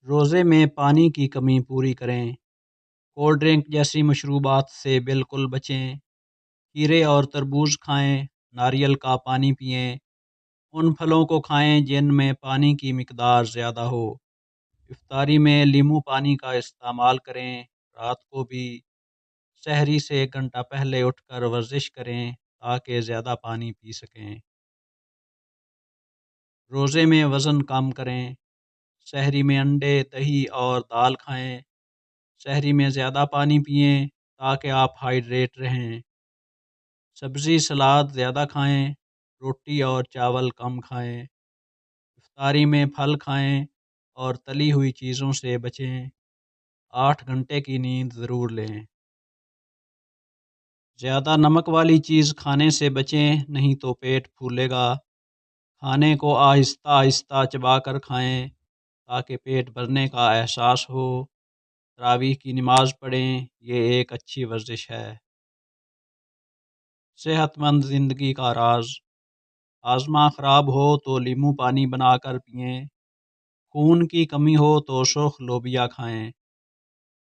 روزے میں پانی کی کمی پوری کریں۔ کولڈ ڈرنک جیسی مشروبات سے بالکل بچیں۔ کھیرے اور تربوز کھائیں، ناریل کا پانی پئیں۔ ان پھلوں کو کھائیں جن میں پانی کی مقدار زیادہ ہو۔ افطاری میں لیموں پانی کا استعمال کریں۔ رات کو بھی سحری سے 1 گھنٹہ پہلے اٹھ کر ورزش کریں تاکہ زیادہ پانی پی سکیں۔ روزے میں وزن کم کریں۔ سحری میں انڈے، دہی اور دال کھائیں۔ سحری میں زیادہ پانی پئیں تاکہ آپ ہائیڈریٹ رہیں۔ سبزی سلاد زیادہ کھائیں، روٹی اور چاول کم کھائیں۔ افطاری میں پھل کھائیں اور تلی ہوئی چیزوں سے بچیں۔ 8 گھنٹے کی نیند ضرور لیں۔ زیادہ نمک والی چیز کھانے سے بچیں نہیں تو پیٹ پھولے گا۔ کھانے کو آہستہ آہستہ چبا کر کھائیں تاکہ پیٹ بھرنے کا احساس ہو۔ تراویح کی نماز پڑھیں، یہ ایک اچھی ورزش ہے۔ صحت مند زندگی کا راز: ہاضمہ خراب ہو تو لیموں پانی بنا کر پئیں۔ خون کی کمی ہو تو سرخ لوبیا کھائیں۔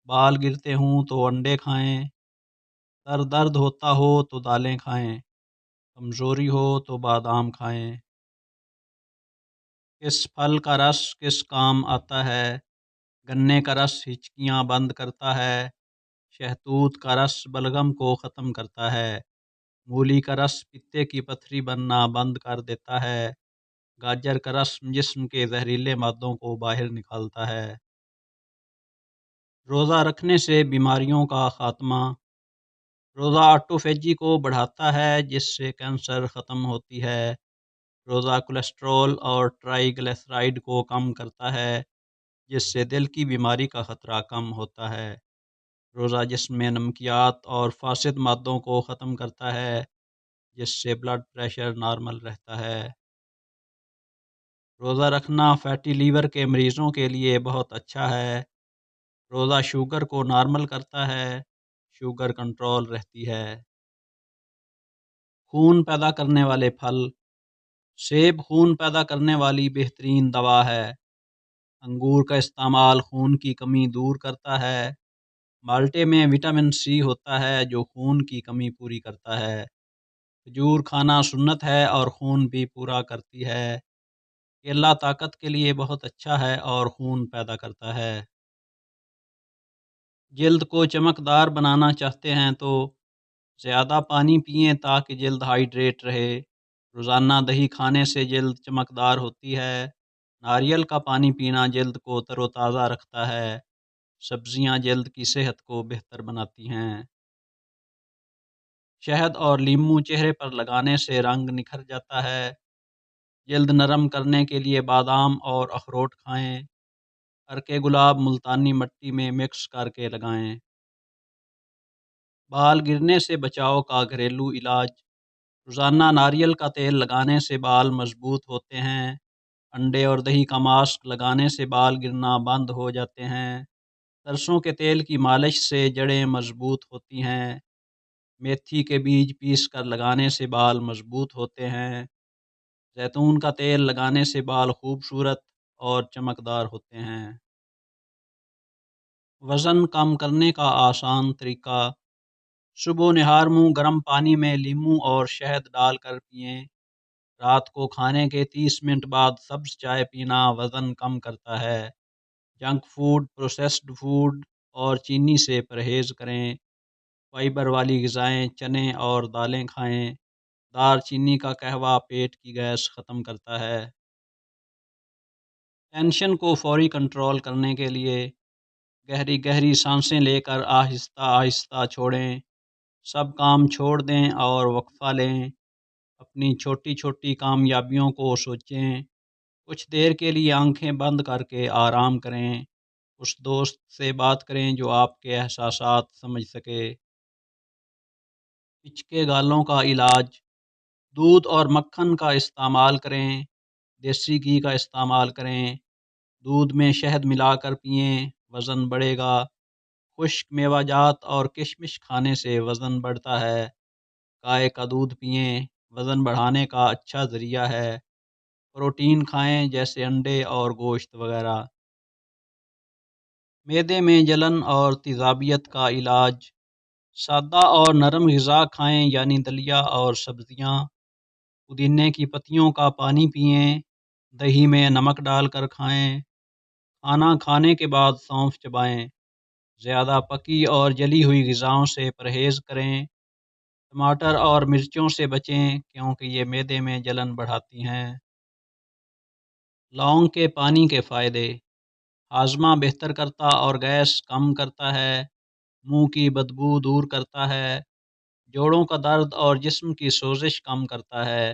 بال گرتے ہوں تو انڈے کھائیں۔ سر درد ہوتا ہو تو دالیں کھائیں۔ کمزوری ہو تو بادام کھائیں۔ کس پھل کا رس کس کام آتا ہے؟ گنے کا رس ہچکیاں بند کرتا ہے۔ شہتوت کا رس بلغم کو ختم کرتا ہے۔ مولی کا رس پتے کی پتھری بننا بند کر دیتا ہے۔ گاجر کا رس جسم کے زہریلے مادوں کو باہر نکالتا ہے۔ روزہ رکھنے سے بیماریوں کا خاتمہ: روزہ آٹوفیجی کو بڑھاتا ہے جس سے کینسر ختم ہوتی ہے۔ روزہ کولیسٹرول اور ٹرائی گلیسرائڈ کو کم کرتا ہے جس سے دل کی بیماری کا خطرہ کم ہوتا ہے۔ روزہ جسم میں نمکیات اور فاسد مادوں کو ختم کرتا ہے جس سے بلڈ پریشر نارمل رہتا ہے۔ روزہ رکھنا فیٹی لیور کے مریضوں کے لیے بہت اچھا ہے۔ روزہ شوگر کو نارمل کرتا ہے، شوگر کنٹرول رہتی ہے۔ خون پیدا کرنے والے پھل: سیب خون پیدا کرنے والی بہترین دوا ہے۔ انگور کا استعمال خون کی کمی دور کرتا ہے۔ مالٹے میں وٹامن سی ہوتا ہے جو خون کی کمی پوری کرتا ہے۔ کھجور کھانا سنت ہے اور خون بھی پورا کرتی ہے۔ کیلا طاقت کے لیے بہت اچھا ہے اور خون پیدا کرتا ہے۔ جلد کو چمکدار بنانا چاہتے ہیں تو زیادہ پانی پئیں تاکہ جلد ہائیڈریٹ رہے۔ روزانہ دہی کھانے سے جلد چمکدار ہوتی ہے۔ ناریل کا پانی پینا جلد کو تر و تازہ رکھتا ہے۔ سبزیاں جلد کی صحت کو بہتر بناتی ہیں۔ شہد اور لیموں چہرے پر لگانے سے رنگ نکھر جاتا ہے۔ جلد نرم کرنے کے لیے بادام اور اخروٹ کھائیں۔ ارکے گلاب ملتانی مٹی میں مکس کر کے لگائیں۔ بال گرنے سے بچاؤ کا گھریلو علاج: روزانہ ناریل کا تیل لگانے سے بال مضبوط ہوتے ہیں۔ انڈے اور دہی کا ماسک لگانے سے بال گرنا بند ہو جاتے ہیں۔ سرسوں کے تیل کی مالش سے جڑیں مضبوط ہوتی ہیں۔ میتھی کے بیج پیس کر لگانے سے بال مضبوط ہوتے ہیں۔ زیتون کا تیل لگانے سے بال خوبصورت اور چمکدار ہوتے ہیں۔ وزن کم کرنے کا آسان طریقہ: صبح و نہار منہ گرم پانی میں لیموں اور شہد ڈال کر پئیں۔ رات کو کھانے کے 30 منٹ بعد سبز چائے پینا وزن کم کرتا ہے۔ جنک فوڈ، پروسیسڈ فوڈ اور چینی سے پرہیز کریں۔ فائبر والی غذائیں چنے اور دالیں کھائیں۔ دار چینی کا قہوہ پیٹ کی گیس ختم کرتا ہے۔ ٹینشن کو فوری کنٹرول کرنے کے لیے گہری گہری سانسیں لے کر آہستہ آہستہ چھوڑیں۔ سب کام چھوڑ دیں اور وقفہ لیں۔ اپنی چھوٹی چھوٹی کامیابیوں کو سوچیں۔ کچھ دیر کے لیے آنکھیں بند کر کے آرام کریں۔ اس دوست سے بات کریں جو آپ کے احساسات سمجھ سکے۔ پچکے گالوں کا علاج: دودھ اور مکھن کا استعمال کریں۔ دیسی گھی کا استعمال کریں۔ دودھ میں شہد ملا کر پئیں، وزن بڑھے گا۔ خشک میوہ جات اور کشمش کھانے سے وزن بڑھتا ہے۔ گائے کا دودھ پئیں، وزن بڑھانے کا اچھا ذریعہ ہے۔ پروٹین کھائیں جیسے انڈے اور گوشت وغیرہ۔ معدے میں جلن اور تیزابیت کا علاج: سادہ اور نرم غذا کھائیں، یعنی دلیا اور سبزیاں، پودینے کی پتیوں کا پانی پئیں، دہی میں نمک ڈال کر کھائیں، کھانا کھانے کے بعد سونف چبائیں، زیادہ پکی اور جلی ہوئی غذاؤں سے پرہیز کریں، ٹماٹر اور مرچوں سے بچیں کیونکہ یہ معدے میں جلن بڑھاتی ہیں۔ لونگ کے پانی کے فائدے: ہاضمہ بہتر کرتا اور گیس کم کرتا ہے، منہ کی بدبو دور کرتا ہے، جوڑوں کا درد اور جسم کی سوزش کم کرتا ہے،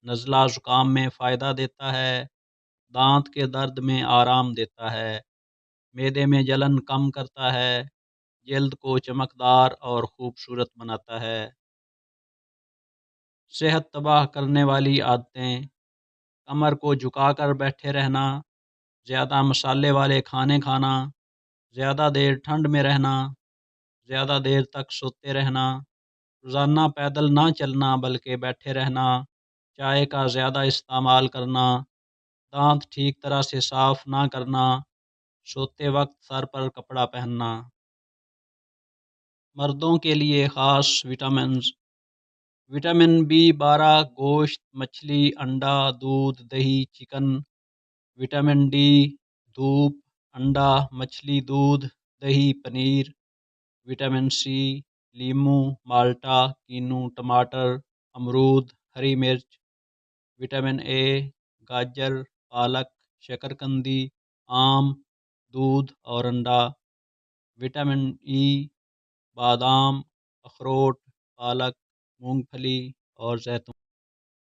نزلہ زکام میں فائدہ دیتا ہے، دانت کے درد میں آرام دیتا ہے، معدے میں جلن کم کرتا ہے، جلد کو چمکدار اور خوبصورت بناتا ہے۔ صحت تباہ کرنے والی عادتیں: کمر کو جھکا کر بیٹھے رہنا، زیادہ مسالے والے کھانے کھانا، زیادہ دیر ٹھنڈ میں رہنا، زیادہ دیر تک سوتے رہنا، روزانہ پیدل نہ چلنا بلکہ بیٹھے رہنا، چائے کا زیادہ استعمال کرنا، دانت ٹھیک طرح سے صاف نہ کرنا، سوتے وقت سر پر کپڑا پہننا۔ مردوں کے لیے خاص وٹامنز: وٹامن B12 گوشت، مچھلی، انڈا، دودھ، دہی، چکن، وٹامن ڈی دھوپ، انڈا، مچھلی، دودھ، دہی، پنیر، وٹامن سی لیموں، مالٹا، کینو، ٹماٹر، امرود، ہری مرچ، وٹامن اے گاجر، پالک، شکرقندی، آم، دودھ اور انڈا، وٹامن ای بادام، اخروٹ، پالک، مونگ پھلی اور زیتون۔